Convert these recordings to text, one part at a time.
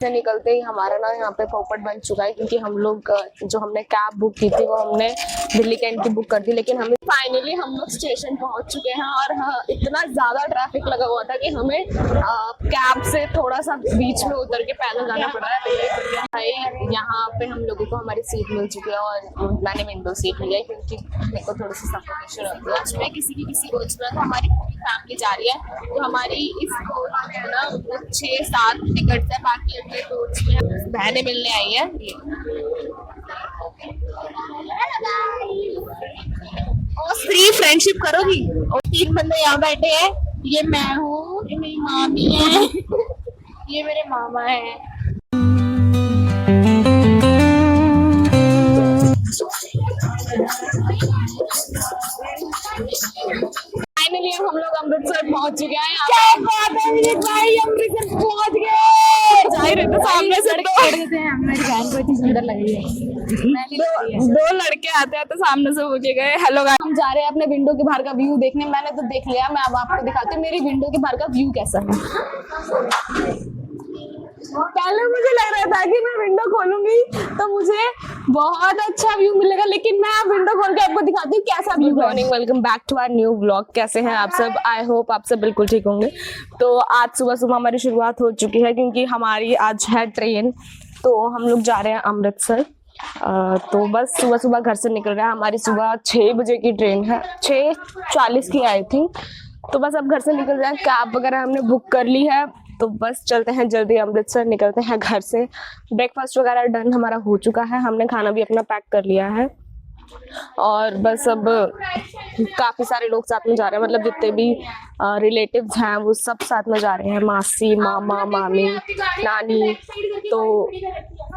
से निकलते ही हमारा ना यहाँ पे पोपट बन चुका है, क्योंकि हम लोग जो हमने कैब बुक की थी वो हमने दिल्ली कैंट की बुक कर दी, लेकिन हमें फाइनली हम लोग स्टेशन पहुंच चुके हैं। और हाँ, इतना ज्यादा ट्रैफिक लगा हुआ था कि हमें कैब से थोड़ा सा बीच में उतर के पैदल जाना पड़ रहा है। भाई यहाँ पे हम लोगों को हमारी सीट मिल चुकी है और मैंने विंडो सीट लिया है, क्योंकि मेरे को थोड़ी सी सफोकेशन होती है उसमें। किसी कोच में तो हमारी पूरी फैमिली जा रही है, तो हमारी इस कोच में है ना 6-7 टिकट है, बाकी अपने कोच में बहनें मिलने आई है। और फ्री फ्रेंडशिप करोगी? और 3 बंदे यहाँ बैठे हैं, ये मैं हूँ, ये मेरी मामी है, ये मेरे मामा है। फाइनली हम लोग अमृतसर पहुंच चुके हैं। क्या बात है विनीत भाई, अमृतसर पहुंच गए। जा ही रहे थे सामने से, हमारी बहन को इतनी सुंदर लग रही है। दो लड़के आते हैं तो सामने से बोल के गए हेलो गाइस। हम जा रहे हैं अपने विंडो के बाहर का व्यू देखने। मैंने तो देख लिया, मैं अब आपको दिखाती हूँ मेरी विंडो के बाहर का व्यू कैसा है। पहले मुझे लग रहा था कि मैं विंडो खोलूंगी तो मुझे बहुत अच्छा व्यू मिलेगा, लेकिन मैं अब विंडो खोल के आपको दिखाती हूँ कैसा व्यू है। Good morning, welcome back to our new vlog. कैसे हैं आप सब? आई होप आप सब बिल्कुल ठीक होंगे। तो आज सुबह सुबह हमारी शुरुआत हो चुकी है, क्योंकि हमारी आज है ट्रेन, तो हम लोग जा रहे हैं अमृतसर। तो बस सुबह सुबह घर से निकल रहे हैं। हमारी सुबह 6 बजे की ट्रेन है, 6:40 की आई थिंक। तो बस अब घर से निकल रहे हैं, कैब वगैरह हमने बुक कर ली है, तो बस चलते हैं जल्दी अमृतसर, निकलते हैं घर से। ब्रेकफास्ट वगैरह डन हमारा हो चुका है, हमने खाना भी अपना पैक कर लिया है। और बस अब काफ़ी सारे लोग साथ में जा रहे हैं, मतलब जितने भी रिलेटिव्स हैं वो सब साथ में जा रहे हैं, मासी, मामा, मामी, नानी। तो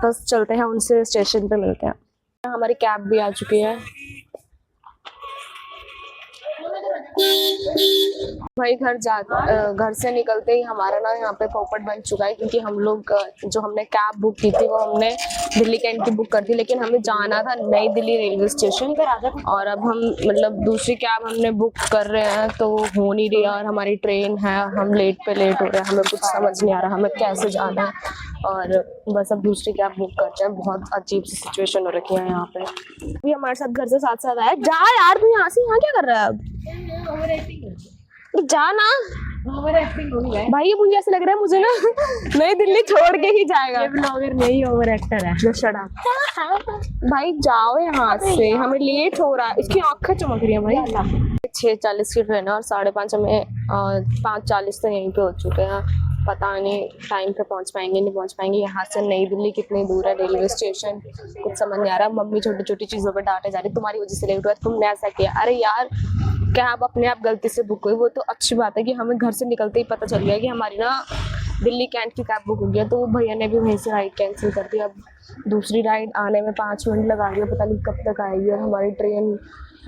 बस चलते हैं, उनसे स्टेशन पे मिलते हैं। हमारी कैब भी आ चुकी है। भाई घर से निकलते ही हमारा ना यहाँ पे पोपट बन चुका है, क्योंकि हम लोग जो हमने कैब बुक की थी वो हमने दिल्ली कैंट की बुक कर दी, लेकिन हमें जाना था नई दिल्ली रेलवे स्टेशन। और अब हम मतलब दूसरी कैब हमने बुक कर रहे हैं तो वो हो नहीं रही है, और हमारी ट्रेन है, हम लेट हो रहे हैं, हमें कुछ समझ नहीं आ रहा हमें कैसे जाना है। और बस अब दूसरी कैब बुक करते हैं। बहुत अजीब सी सिचुएशन हो रखी है यहाँ पे। भी हमारे साथ घर से साथ आया। जा यार, तू यहाँ से यहाँ क्या कर रहा है अब? जा ना भाई, ये मुझे ऐसा लग रहा है मुझे ना नई दिल्ली छोड़ के ही जाएगा। ये ब्लॉगर नहीं, ओवर एक्टर है। शड़ा भाई, जाओ यहाँ से, हमें लेट हो रहा है। इसकी आंखें चमक रही है भाई। 6:40 की ट्रेन है और 5:30 हमें 5:40 तो यहीं पे हो चुके हैं। पता नहीं टाइम पे पहुंच पाएंगे नहीं पहुंच पाएंगे। यहाँ से नई दिल्ली कितनी दूर है रेलवे स्टेशन, कुछ समझ नहीं आ रहा। मम्मी छोटी छोटी चीज़ों पर डांटे जा रही, तुम्हारी वजह से लेट हुआ, तुमने ऐसा किया। अरे यार, कैब अपने आप गलती से बुक हुई, वो तो अच्छी बात है कि हमें घर से निकलते ही पता चल गया कि हमारी ना दिल्ली कैंट की कैब बुक हो गया। तो वो भैया ने भी वहीं से राइड कैंसिल कर दी। अब दूसरी राइड आने में 5 मिनट लगा रही है, पता नहीं कब तक आएगी। और हमारी ट्रेन,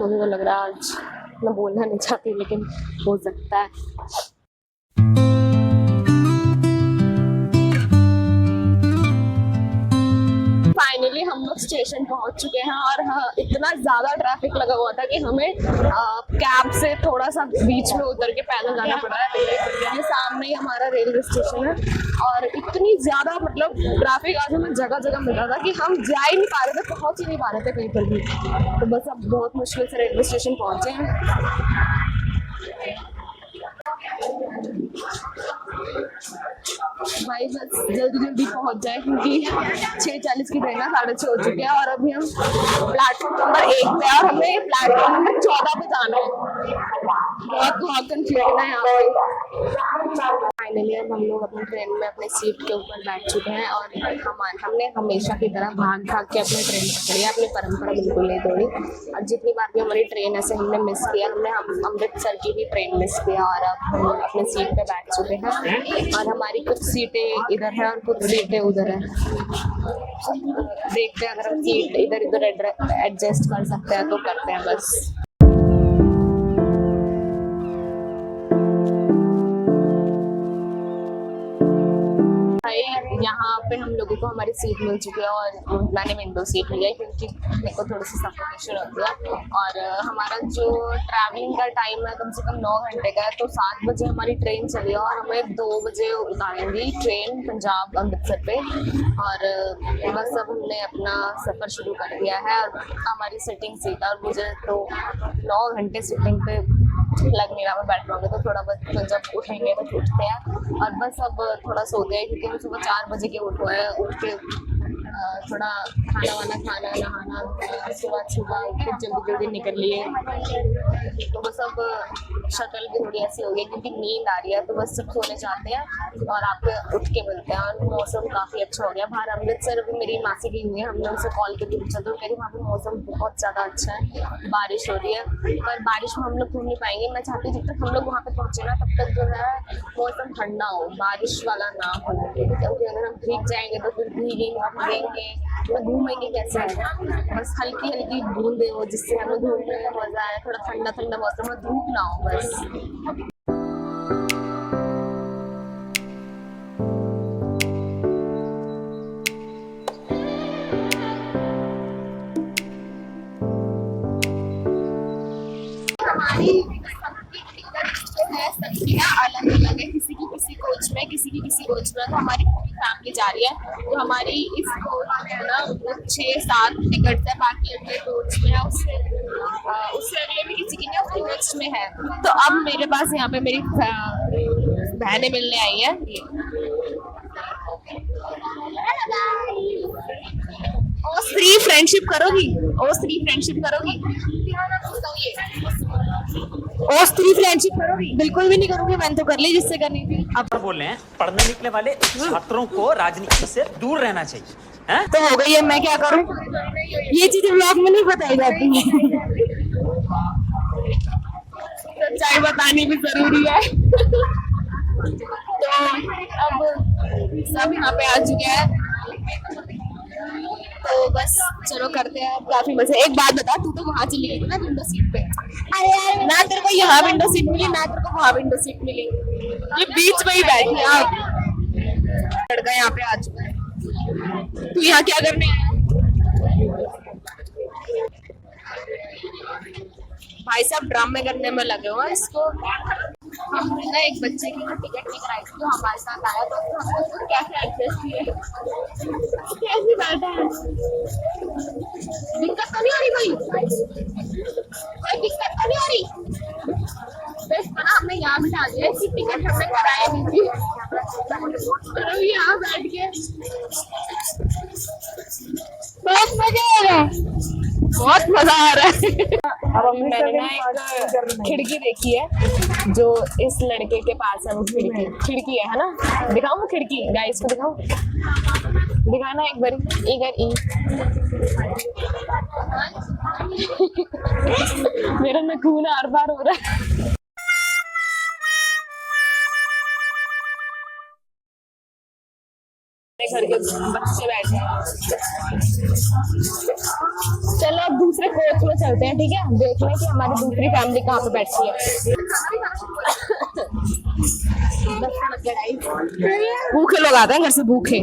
मुझे तो लग रहा है आज, मैं बोलना नहीं चाहती लेकिन हो सकता है। फाइनली हम लोग स्टेशन पहुंच चुके हैं और हाँ, इतना ज्यादा ट्रैफिक लगा हुआ था कि हमें कैब से थोड़ा सा बीच में उतर के पैदल जाना पड़ा है। ये सामने ही हमारा रेलवे स्टेशन है और इतनी ज्यादा मतलब ट्रैफिक आज हमें जगह जगह मिल रहा था कि हम जा ही नहीं पा रहे थे, पहुंच ही नहीं पा रहे थे कहीं पर भी। तो बस अब बहुत मुश्किल से रेलवे स्टेशन पहुंचे हैं। भाई बस जल्दी जल्दी पहुंच जाए, क्योंकि 6:40 की ट्रेन है, 6:30 हो चुके हैं और अभी हम प्लेटफॉर्म नंबर 1 पे और हमें प्लेटफॉर्म नंबर 14 पे जाना है। बहुत कंफ्यूजन है यहाँ पे। फाइनली अब हम लोग अपनी ट्रेन में अपने सीट के ऊपर बैठ चुके हैं और हमने हमेशा की तरह भाग भाग के अपनी ट्रेन पकड़ी है, अपनी परंपरा बिल्कुल नहीं तोड़ी। और जितनी बार भी हमारी ट्रेन ऐसे हमने मिस किया, हमने अमृतसर की भी ट्रेन मिस किया और अब हम अपने सीट पे बैठ चुके हैं। और हमारी कुछ सीटें इधर है और कुछ सीटें उधर है। देखते हैं अगर हम सीट इधर उधर एडजस्ट कर सकते हैं तो करते हैं बस। यहाँ पे हम लोगों को हमारी सीट मिल चुकी है और मैंने विंडो सीट ली है क्योंकि मेरे को थोड़ी सी सफोकेशन होती है। और हमारा जो ट्रैवलिंग का टाइम है कम से कम 9 घंटे का है, तो 7 बजे हमारी ट्रेन चली है और हमें 2 बजे उतारेंगी ट्रेन पंजाब अमृतसर पे। और बस अब हमने अपना सफ़र शुरू कर दिया है और हमारी सिटिंग सीट है और मुझे तो 9 घंटे सिटिंग पे लग नहीं रहा, मैं बैठ पाऊंगी तो थोड़ा बहुत तो जब उठेंगे तो उठते हैं। और बस अब थोड़ा सोते हैं क्योंकि हम सुबह 4 बजे के उठो है, उठ के थोड़ा खाना वाना खाना नहाना, सुबह उठ के जल्दी जल्दी निकल लिए। तो बस अब शक्ल भी थोड़ी ऐसी हो गई क्योंकि नींद आ रही है, तो बस सब सोने चाहते हैं और आप उठ के मिलते हैं। और मौसम काफ़ी अच्छा हो गया बाहर। अमृतसर अभी मेरी मासी गई हुई है, हमने उनसे कॉल करके पूछा तो कह रही वहाँ पे मौसम बहुत ज़्यादा अच्छा है, बारिश हो रही है। पर बारिश में हम लोग घूम नहीं पाएंगे। मैं चाहती हूँ जब तक हम लोग वहाँ पे पहुँचे ना तब तक जो है मौसम ठंडा हो, बारिश वाला ना हो, क्योंकि अगर हम भीग जाएंगे तो फिर भीगेंगे तो घूमेंगे कैसे। बस हल्की हल्की बूंदें हो जिससे हमें घूमने में मजा आए, थोड़ा ठंडा ठंडा मौसम हो, धूप ना हो बस। हमारी है सबकी ना अलग अलग है, किसी की किसी कोच में, किसी की किसी कोच में। तो हमारी पूरी फैमिली जा रही है, तो हमारी इस कोच में है ना 6-7 टिकट है, बाकी अगले कोच में है, उससे अगले भी किसी की ना उसकी नेक्स्ट में है। तो अब मेरे पास यहाँ पे मेरी बहनें मिलने आई हैं। ओ स्त्री फ्रेंडशिप करोगी, ओ स्त्री फ्रेंडशिप करोगी, ओ स्त्री फ्रेंडशिप करोगी? बिल्कुल भी नहीं करूंगी, मैंने तो कर ली जिससे करनी थी। आप बोल रहे हैं पढ़ने निकले वाले छात्रों को राजनीति से दूर रहना चाहिए, हैं? तो हो गई है, मैं क्या करूं? ये चीजें ब्लॉग में नहीं बताई जाती है। सच्चाई बतानी भी जरूरी है। तो अब सब यहाँ पे आ चुके हैं, तो बस चलो करते हैं अब। काफी मजे। एक बात बता, तू तो वहां चली गई थी ना विंडो सीट पे। अरे यार ना तेरे को यहाँ विंडो सीट मिली ना तेरे को वहाँ विंडो सीट मिली, ये बीच में ही बैठी है। आप लड़का यहाँ पे आ चुका है, तू यहाँ क्या करने आया? भाई साहब ड्रामे करने में लगे हुए हैं इसको। हमने ना एक बच्चे की टिकट नहीं कराई थी, तो हमारे साथ आया, तो हमने उसको कैसे एडजस्ट किया, कैसे बैठा है। दिक्कत तो नहीं हो रही कोई दिक्कत तो नहीं हो रही? तो इसको ना हमने यहाँ बिठा दिया, इसकी टिकट हमने कराई नहीं थी, तो यहाँ बैठ के बहुत मजा आ रहा है, बहुत मजा आ रहा है। अब मैंने ना एक खिड़की देखी है जो इस लड़के के पास है, वो खिड़की है ना? दिखाऊं वो खिड़की? गाइस को दिखाऊं? दिखाना एक बार मेरा ना खून आर बार हो रहा है। घर के बच्चे बैठे हैं। चलो अब दूसरे कोच में चलते हैं, ठीक है? देखते हैं कि हमारी दूसरी फैमिली कहाँ पे बैठी है। भूखे लोग आते हैं घर से, भूखे।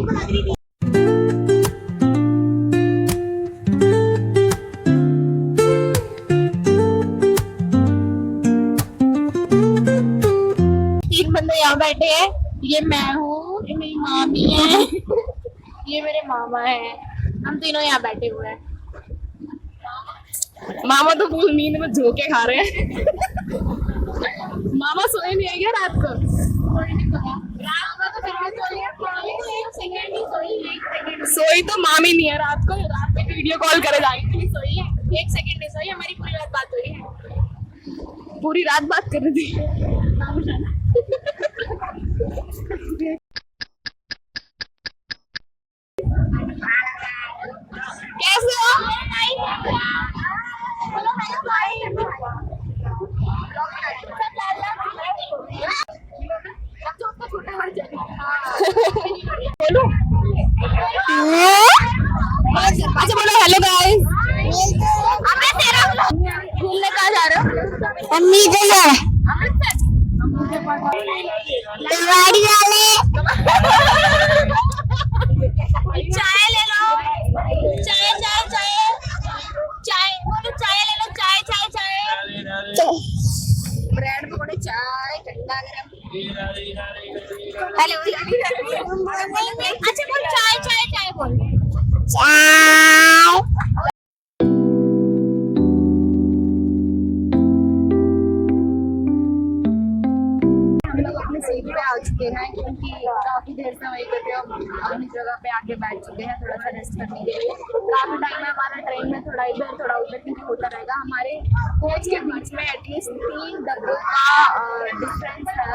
तीन बंदे यहाँ बैठे हैं, ये मैं हूँ, ये मेरी मामी है, ये मेरे मामा है, हम तीनों यहाँ बैठे हुए हैं। मामा तो फुल नींद में झोंके खा रहे हैं। मामा सोए नहीं है क्या रात को? सोई तो मामी नहीं है रात को, रात में वीडियो कॉल करे जाएंगे। सोई है 1 सेकंड नहीं सोई, हमारी पूरी रात बात हुई है, पूरी रात बात कर रही थी। कैसे हो? बोलो। अच्छा बोलो हेलो गाइस। घूमने कहाँ जा रहे हो? अम्मी के घर। अमृतसर। वाले। अपनी जगह पे आके बैठ चुके हैं थोड़ा सा रेस्ट करने के लिए। काफी टाइम है हमारा ट्रेन में, थोड़ा इधर थोड़ा उधर क्योंकि होता रहेगा। हमारे कोच के बीच में एटलीस्ट 3 डब्बों का डिफरेंस है,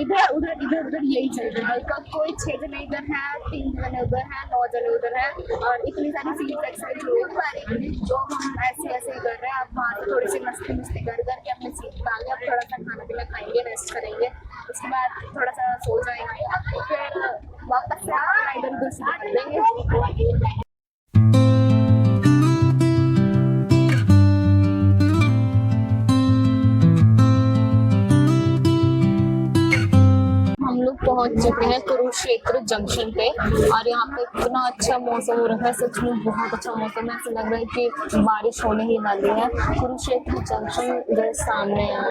इधर उधर यही चल रहा है। कोई 6 जने इधर है, 3 जने उधर है, 9 जने उधर है और इतनी सारी सीट एक्सचेंज हो रही है जो हम ऐसे ही कर रहे हैं। अब वहाँ से थोड़ी सी मस्ती कर करके अपनी सीट पे आ गए। अब थोड़ा सा खाना पीना खाएंगे, रेस्ट करेंगे, उसके बाद थोड़ा सा सो जाएंगे, फिर वापस से अपना इधर उधर शुरू कर देंगे। हम लोग पहुंच चुके हैं कुरुक्षेत्र जंक्शन पे और यहाँ पे इतना अच्छा मौसम हो रखा है, सच में बहुत अच्छा मौसम है। ऐसा लग रहा है कि बारिश होने ही वाली है। कुरुक्षेत्र जंक्शन इधर सामने है।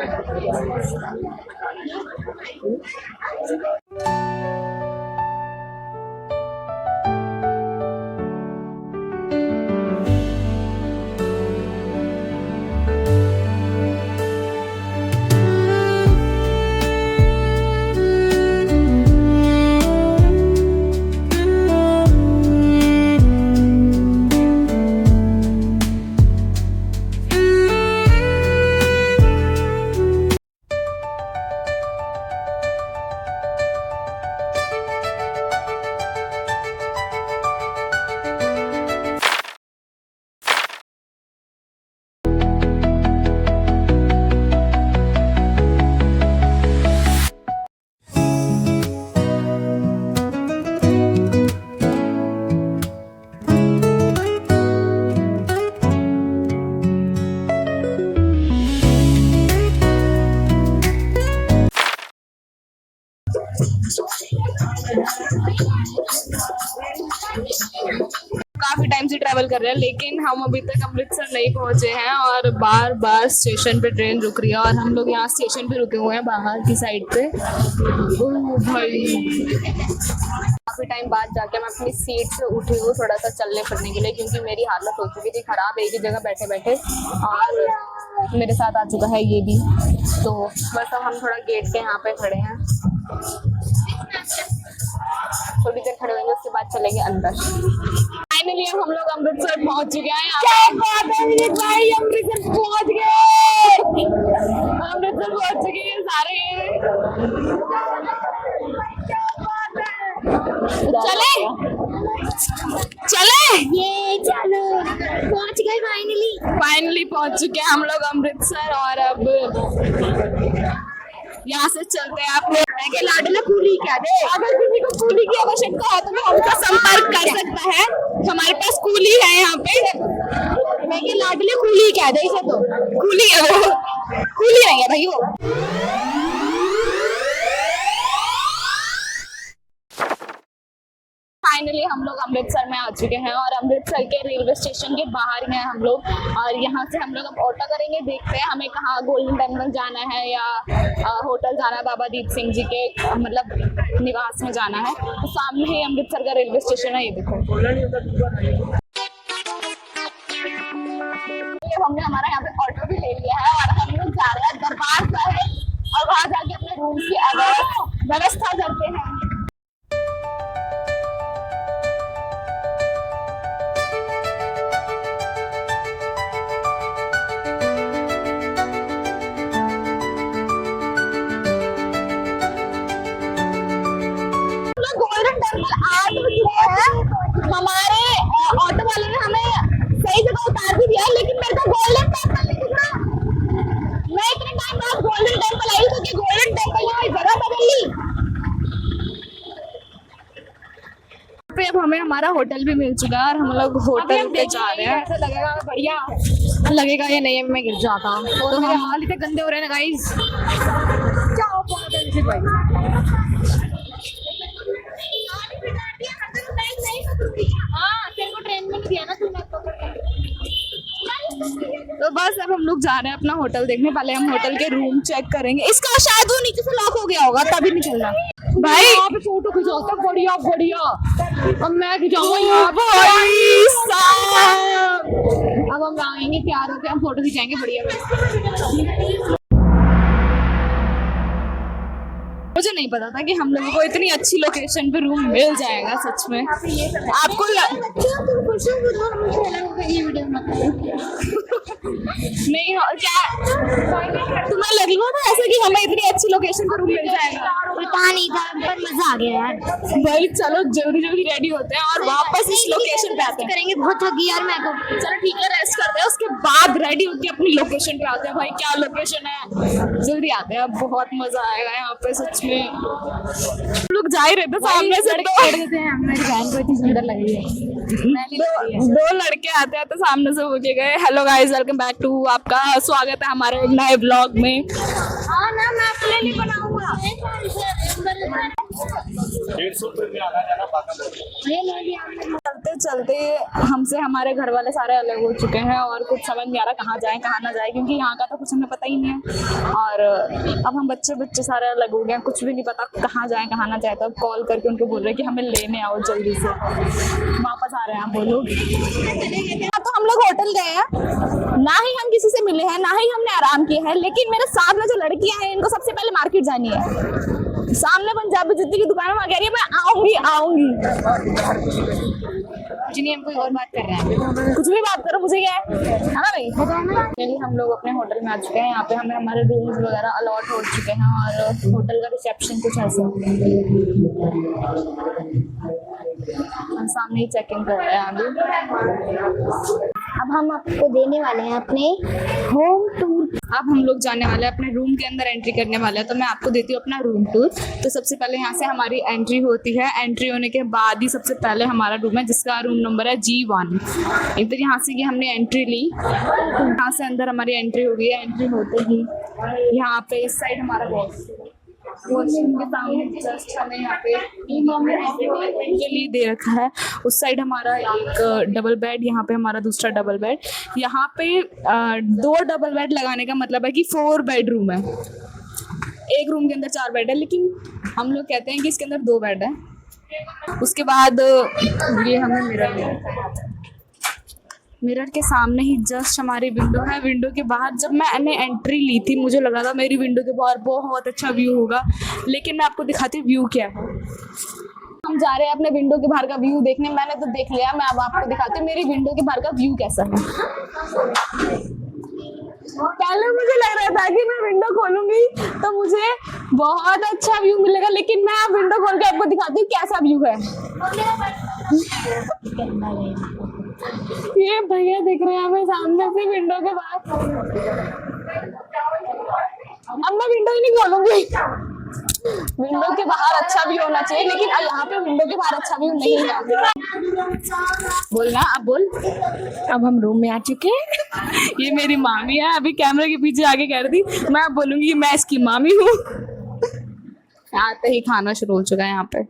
काफी टाइम से ट्रैवल कर रहे हैं लेकिन हम अभी तक अमृतसर नहीं पहुंचे हैं और बार बार स्टेशन पे ट्रेन रुक रही है और हम लोग यहाँ स्टेशन पे रुके हुए हैं बाहर की साइड पे। ओह भाई, काफी टाइम बाद जाके मैं अपनी सीट से उठी हूँ थोड़ा सा चलने फिरने के लिए क्योंकि मेरी हालत हो चुकी थी खराब एक ही जगह बैठे बैठे और मेरे साथ आ चुका है ये भी। तो बस हम थोड़ा गेट के यहाँ पे खड़े हैं, थोड़ी देर खड़े होंगे उसके बाद चलेंगे अंदर। फाइनली हम लोग अमृतसर पहुंच चुके हैं। क्या बात है विनीत भाई, अमृतसर पहुंच गए, अमृतसर पहुंच चुके हैं सारे। चले चले ये चलो पहुंच गए फाइनली पहुंच चुके हैं हम लोग अमृतसर और अब यहाँ से चलते हैं। आप लाडला कूली क्या दे, अगर किसी को कूली की आवश्यकता हो तो वो हमसे संपर्क कर सकता है, हमारे पास कूली है यहाँ पे। मैं के लाडले कूली क्या दे, इसे तो कूली है वो, कूली नहीं है भाई वो। फाइनली हम लोग अमृतसर में आ चुके हैं और अमृतसर के रेलवे स्टेशन के बाहर हैं हम लोग और यहाँ से हम लोग अब ऑटो करेंगे। देखते हैं हमें कहाँ गोल्डन टेम्पल जाना है या होटल जाना है, बाबा दीप सिंह जी के मतलब निवास में जाना है। तो सामने ही अमृतसर का रेलवे स्टेशन है, ये देखो। हमने हमारा यहाँ पे ऑटो भी ले लिया है और हम लोग जा रहे हैं दरबार साहिब और वहाँ जाके अपने रूम की व्यवस्था करते हैं। हमारे ऑटो वाले ने हमें सही जगह उतार भी दिया लेकिन मेरे को गोल्डन टेम्पल नहीं दिख रहा। मैं इतने टाइम बाद गोल्डन टेम्पल आई तो गोल्डन टेम्पल ने जगह बदल ली। पे अब हमें हमारा होटल भी मिल चुका है और हम लोग होटल पे जा रहे हैं। ऐसा लगेगा बढ़िया लगेगा या नहीं मैं गिर जाता तो मेरे हाल इतने गंदे हो रहे हैं ना गाइस। क्या बात है भाई, हाँ तेरे को ट्रेन में दिया ना तूने। तो बस अब हम लोग जा रहे हैं अपना होटल देखने। पहले हम होटल के रूम चेक करेंगे। इसका शायद वो नीचे से लॉक हो गया होगा तभी नहीं चल रहा। भाई यहाँ पे फोटो खिंचाता बढ़िया बढ़िया, अब मैं खिंचाऊंगा यहाँ भाई साहब। अब हम आएंगे तैयार होकर हम फोटो खिंचाएंगे बढ़िया। मुझे नहीं पता था कि हम लोगों को इतनी अच्छी लोकेशन पे रूम मिल जाएगा सच में। आपको नहीं हो क्या तुम्हें लग रहा था ऐसे कि हमें इतनी अच्छी लोकेशन पर रूम मिल जाएगा? पता नहीं था पर मजा आ गया यार। भाई चलो जल्दी जल्दी रेडी होते हैं और वापस इस लोकेशन पे आते हैं। करेंगे, बहुत थकी यार मैं तो। चलो ठीक है, रेस्ट करते हैं, उसके बाद रेडी होके अपनी लोकेशन पे आते हैं। भाई क्या लोकेशन है, जल्दी आते हैं, बहुत मजा आएगा यहाँ पे सच में। हम लोग जा ही रहे थे सामने से तो मेरी बहन को इतनी सुंदर लग रही है। दो लड़के आते हैं तो सामने से होके गए hello guys welcome back to, आपका स्वागत है हमारे एक नए ब्लॉग में। हाँ ना, मैं अपने लिए बनाऊंगा। चलते चलते हमसे हमारे घर वाले सारे अलग हो चुके हैं और कुछ समझ नहीं आ रहा कहाँ जाएं कहाँ ना जाए, क्योंकि यहाँ का तो कुछ हमें पता ही नहीं है। और अब हम बच्चे सारे अलग हो गए हैं, कुछ भी नहीं पता कहाँ जाएं कहाँ ना जाए। तो अब कॉल करके उनको बोल रहे हैं कि हमें लेने आओ जल्दी से, वापस आ रहे हैं। आप बोलो। तो हम लोग होटल गए हैं, ना ही हम किसी से मिले हैं ना ही हमने आराम किया है, लेकिन मेरे साथ में जो लड़कियां हैं इनको सबसे पहले मार्केट जानी है। सामने पंजाबी जुत्ती की दुकान में कह रही है मैं आऊंगी। जिन्हें हम कोई और बात कर रहे हैं, कुछ भी बात करो, मुझे क्या है ना भाई। फाइनली हम लोग अपने होटल में आ चुके हैं। यहाँ पे हमें हमारे रूम्स वगैरह अलॉट हो चुके हैं और होटल का रिसेप्शन कुछ ऐसा हम सामने ही चेक इन कर रहे हैं अभी। अब हम आपको देने वाले हैं अपने होम टूर। अब हम लोग जाने वाले हैं अपने रूम के अंदर, एंट्री करने वाले हैं। तो मैं आपको देती हूँ अपना रूम टूर। तो सबसे पहले यहाँ से हमारी एंट्री होती है। एंट्री होने के बाद ही सबसे पहले हमारा रूम है जिसका रूम नंबर है G1। इधर यहाँ से कि हमने एंट्री ली, यहाँ से अंदर हमारी एंट्री हो गई है। एंट्री होते ही यहाँ पे इस साइड हमारा वॉशरूम के सामने जस्ट हमें यहाँ पे के लिए दे रखा है। उस साइड हमारा एक डबल बेड, यहाँ पे हमारा दूसरा डबल बेड। यहाँ पे 2 डबल बेड लगाने का मतलब है कि 4 बेडरूम है। एक रूम के अंदर 4 बेड है, लेकिन हम लोग कहते हैं कि इसके अंदर 2 बेड है। उसके बाद ये हमें मिरर के सामने ही जस्ट हमारी विंडो है। विंडो के बाहर जब मैंने एंट्री ली थी मुझे लगा था मेरी विंडो के बाहर बहुत अच्छा व्यू होगा, लेकिन मैं आपको दिखाती हूँ व्यू क्या है। हम जा रहे हैं अपने विंडो के बाहर का व्यू देखने। मैंने तो देख लिया, मैं अब आपको दिखाती हूँ मेरी विंडो के बाहर का व्यू कैसा है। पहले मुझे लग रहा था कि मैं विंडो खोलूंगी तो मुझे बहुत अच्छा व्यू मिलेगा, लेकिन मैं अब विंडो खोल के आपको दिखाती हूँ कैसा व्यू है। ये भैया दिख रहे हैं हमें सामने से विंडो के बाहर। अब मैं विंडो ही नहीं खोलूंगी। विंडो के बाहर अच्छा व्यू होना चाहिए, लेकिन यहाँ पे विंडो के बाहर अच्छा व्यू नहीं है। बोलना अब बोल। अब हम रूम में आ चुके हैं। ये मेरी मामी है, अभी कैमरे के पीछे आके कह रही थी मैं अब बोलूंगी मैं इसकी मामी हूँ। आते ही खाना शुरू हो चुका है यहाँ पे।